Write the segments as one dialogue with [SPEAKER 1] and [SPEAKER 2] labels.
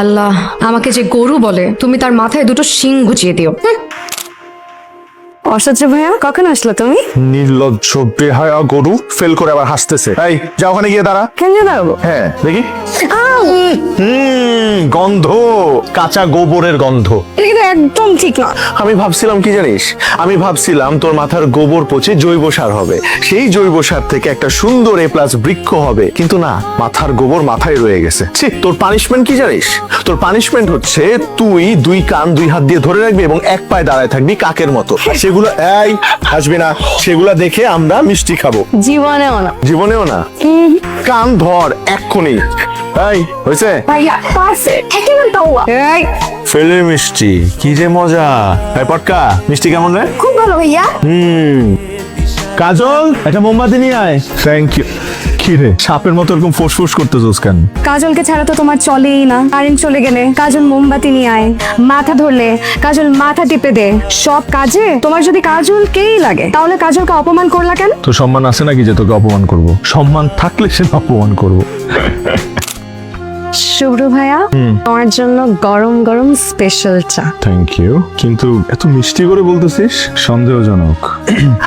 [SPEAKER 1] আল্লাহ, আমাকে যে গরু বলে তুমি তার মাথায় দুটো শিং গুছিয়ে দিও।
[SPEAKER 2] অসহ্য ভাইয়া, কখন আসলো তুমি?
[SPEAKER 3] নির্লজ্জ বেহায়া গরু ফেল করে আবার হাসতেছে। এই যা ওখানে গিয়ে দাঁড়া।
[SPEAKER 2] কেন দাঁড়াবো?
[SPEAKER 3] হ্যাঁ দেখি। গন্ধ, কাঁচা গোবরের গন্ধ।
[SPEAKER 2] এটা কিন্তু একদম ঠিক না।
[SPEAKER 3] আমি ভাবছিলাম কি জানিস, আমি ভাবছিলাম তোর মাথার গোবর পচে জৈব সার হবে, সেই জৈব সার থেকে একটা সুন্দর এ প্লাস বৃক্ষ হবে, কিন্তু না, মাথার গোবর মাথায় রয়ে গেছে। ছি, তোর পানিশমেন্ট কি জানিস? তোর পানিশমেন্ট হচ্ছে তুই দুই কান দুই হাত দিয়ে ধরে রাখবি এবং এক পায়ে দাঁড়ায় থাকবি কাকের মতো। সেগুলো এই আসবি না, সেগুলা দেখে আমরা মিষ্টি খাবো।
[SPEAKER 2] জীবনেও না।
[SPEAKER 3] জীবনেও না। কান ধর এক্ষুনি। এই হয়েছে?
[SPEAKER 2] ভাইয়া পারফেক্ট, একেবারে দাওয়া। এই
[SPEAKER 3] ফেলে মিষ্টি, কি যে মজা। এই পটকা, মিষ্টি কেমন রে?
[SPEAKER 2] খুব ভালো ভাইয়া।
[SPEAKER 3] কাজল, একটা মোমবাতি নিয়ে আয়। Thank you. কি রে, সাপের মতো এরকম ফুসফুস করতেছস কেন?
[SPEAKER 2] কাজলকে ছাড়া তো তোমার চলেই না। কারেন্ট চলে গেলে কাজল মোমবাতি নিয়ে আয়, মাথা ধরলে কাজল মাথা টিপে দে। সব কাজে তোমার যদি কাজলকেই লাগে, তাহলে কাজলকে অপমান করলা কেন?
[SPEAKER 3] তোর সম্মান আছে নাকি যে তোকে অপমান করব? সম্মান থাকলে সে অপমান করব।
[SPEAKER 2] শুভ্র ভাইয়া, তোমার জন্য গরম গরম স্পেশাল চা।
[SPEAKER 3] থ্যাংক ইউ, কিন্তু এত মিষ্টি করে বলতেছিস, সন্দেহজনক।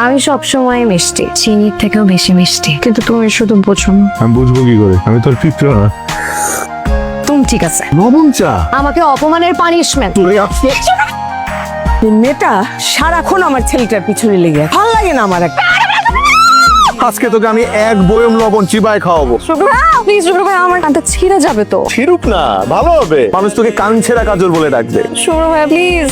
[SPEAKER 2] আমি সবসময় মিষ্টি, চিনির থেকেও বেশি মিষ্টি, কিন্তু তুমি শুধু বোঝো না।
[SPEAKER 3] আমি বুঝবো কি করে? আমি তোর পিঁপড়া না।
[SPEAKER 2] তুমি ঠিক আছে।
[SPEAKER 3] লবণ চা?
[SPEAKER 2] আমাকে অপমানের পানিশমেন্ট।
[SPEAKER 4] মেয়েটা সারাক্ষণ আমার ছেলেটার পিছনে লেগে, ভাল লাগে না আমার।
[SPEAKER 3] আজকে তোকে আমি এক বয়ম লবণ চিবায় খাওয়াবো।
[SPEAKER 2] প্লিজ শুভ্র ভাইয়া, আমার কানটা ছিঁড়ে যাবে তো।
[SPEAKER 3] ছিড়ুক না, ভালো হবে। মানুষ তোকে কান ছেঁড়া কাজল বলে ডাকবে।
[SPEAKER 2] শুভ্র ভাইয়া প্লিজ,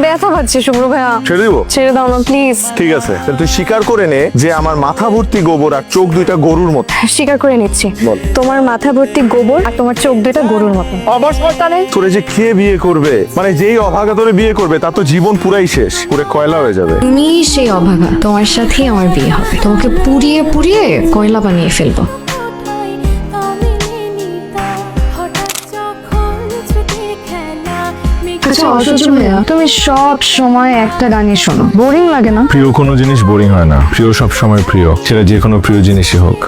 [SPEAKER 2] ব্যথা পাচ্ছে শুভ্র ভাইয়া।
[SPEAKER 3] ছেড়ে দিব?
[SPEAKER 2] ছেড়ে দাও না প্লিজ।
[SPEAKER 3] ঠিক আছে, তাহলে তুই স্বীকার করে নে যে আমার মাথা ভর্তি গোবর আর চোখ দুইটা গরুর মতো।
[SPEAKER 2] স্বীকার করে নিচ্ছি,
[SPEAKER 3] বল।
[SPEAKER 2] তোমার মাথা ভর্তি গোবর আর তোমার চোখ দুটো গরুর মতো। তাহলে
[SPEAKER 3] তোরে যে খেয়ে বিয়ে করবে, মানে যেই অভাগা তোরে বিয়ে করবে, তার তো জীবন পুরাই শেষ, পুরে কয়লা হয়ে যাবে।
[SPEAKER 1] তুমি সেই অভাগা, তোমার সাথেই আমার বিয়ে হবে। তোমাকে পুড়িয়ে পুড়িয়ে কয়লা বানিয়ে ফেলবো। আচ্ছা অসহ্য ভাইয়া, তুমি সব সময় একটা গানই শোনো, বোরিং লাগে না?
[SPEAKER 3] প্রিয় কোনো জিনিস বোরিং হয় না, প্রিয় সব সময় প্রিয়, সেটা যে কোনো প্রিয় জিনিসই হোক।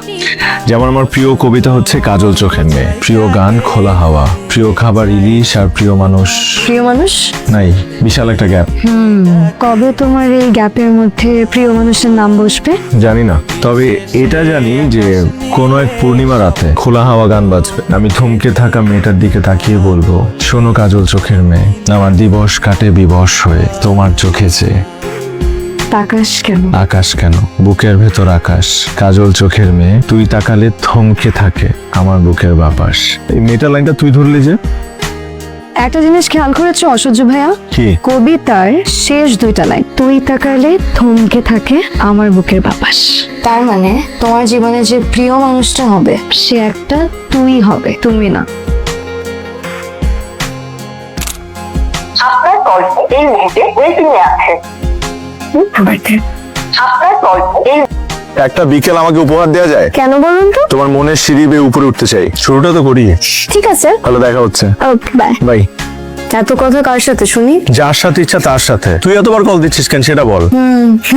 [SPEAKER 3] যেমন আমার প্রিয় কবিতা হচ্ছে কাজল চোখের মেয়ে, প্রিয় গান খোলা হাওয়া, প্রিয় খাবার ইলিশ, আর প্রিয় মানুষ
[SPEAKER 2] প্রিয় মানুষ
[SPEAKER 3] নাই। বিশাল একটা গ্যাপ।
[SPEAKER 2] কবে তোমার এই গ্যাপের মধ্যে প্রিয় মানুষের নাম বসবে?
[SPEAKER 3] জানি না, তবে এটা জানি যে কোনো এক পূর্ণিমা রাতে খোলা হাওয়া গান বাজবে, আমি থমকে থাকা মেয়েটার দিকে তাকিয়ে বলবো, শোনো কাজল চোখের মেয়ে, আমার দিবস কাটে বিবশ হয়ে তোমার চোখে চেয়ে।
[SPEAKER 2] আকাশ কেন?
[SPEAKER 3] আকাশ কেন, বুকের ভেতর আকাশ, কাজল চোখের মেয়ে, তুই তাকালে থমকে থাকে আমার বুকের বাপাস। এই মেয়েটার লাইনটা তুই ধরলি যে।
[SPEAKER 2] একটা জিনিস খেয়াল করেছো অসহ্য ভাইয়া?
[SPEAKER 3] কি?
[SPEAKER 2] কবিতার শেষ দুইটা লাইন, তুই তাকালে থমকে থাকে আমার বুকের বাপাস। তার মানে তোমার জীবনে যে প্রিয় মানুষটা হবে, সে একটা তুই হবে, তুমি না।
[SPEAKER 5] আপনার কলটি এই মুহূর্তে ওয়েটিং এ আছে। আপনার কলটি এই
[SPEAKER 3] একটা বিকেল আমাকে উপহার দেওয়া যায়?
[SPEAKER 2] কেন বলুন তো?
[SPEAKER 3] তোমার মনের সিঁড়ি বেয়ে উপরে উঠতে চাই। শুরুটা তো করি।
[SPEAKER 2] ঠিক আছে,
[SPEAKER 3] ভালো দেখা হচ্ছে।
[SPEAKER 2] বাই।
[SPEAKER 3] বাই।
[SPEAKER 2] এত কথা কার সাথে শুনি?
[SPEAKER 3] যার সাথে ইচ্ছা তার সাথে। তুই এতবার কল দিচ্ছিস কেন সেটা বল।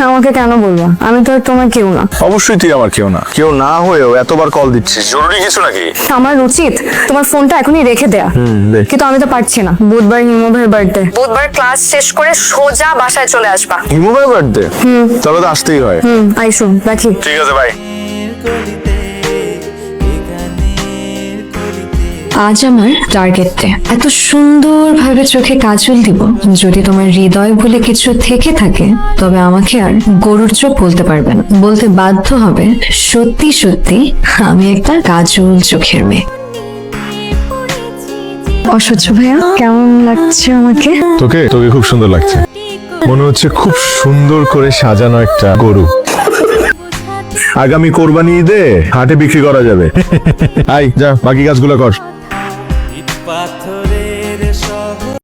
[SPEAKER 2] আমাকে কেন বলবো? আমি তো আর তোমার কেউ না।
[SPEAKER 3] অবশ্যই তুই আমার কেউ না, কেউ না হয়েও এতবার কল দিচ্ছিস, জরুরি কিছু নাকি?
[SPEAKER 2] আমার উচিত তোমার ফোনটা এখনই রেখে দেয়া,
[SPEAKER 3] দে।
[SPEAKER 2] কিন্তু আমি তো পারছি না। বুধবার হিমুভাইয়ের বার্থডে, বুধবার ক্লাস শেষ করে সোজা বাসায় চলে আসবা।
[SPEAKER 3] হিমুভাই বার্থডে? তাহলে তো আসতেই হয়।
[SPEAKER 2] আইসো, রাখি।
[SPEAKER 3] ঠিক আছে, বাই।
[SPEAKER 1] আজ আমার টার্গেটে এত সুন্দরভাবে চোখে কাজল দিব, যদি তোমার হৃদয় বলে কিছু থেকে থাকে, তবে আমাকে আর গরুর চোখ বলতে পারবে না। বলতে বাধ্য হবে সত্যি সত্যি আমি একটা কাজল চোখের মেয়ে।
[SPEAKER 2] অসহ্য ভাইয়া, কেমন লাগছে আমাকে?
[SPEAKER 3] তোকে তোকে খুব সুন্দর লাগছে, মনে হচ্ছে খুব সুন্দর করে সাজানো একটা গরু। আগামী কোরবানি ঈদে হাটে বিক্রি করা যাবে। আই যা, বাকি কাজগুলো কর।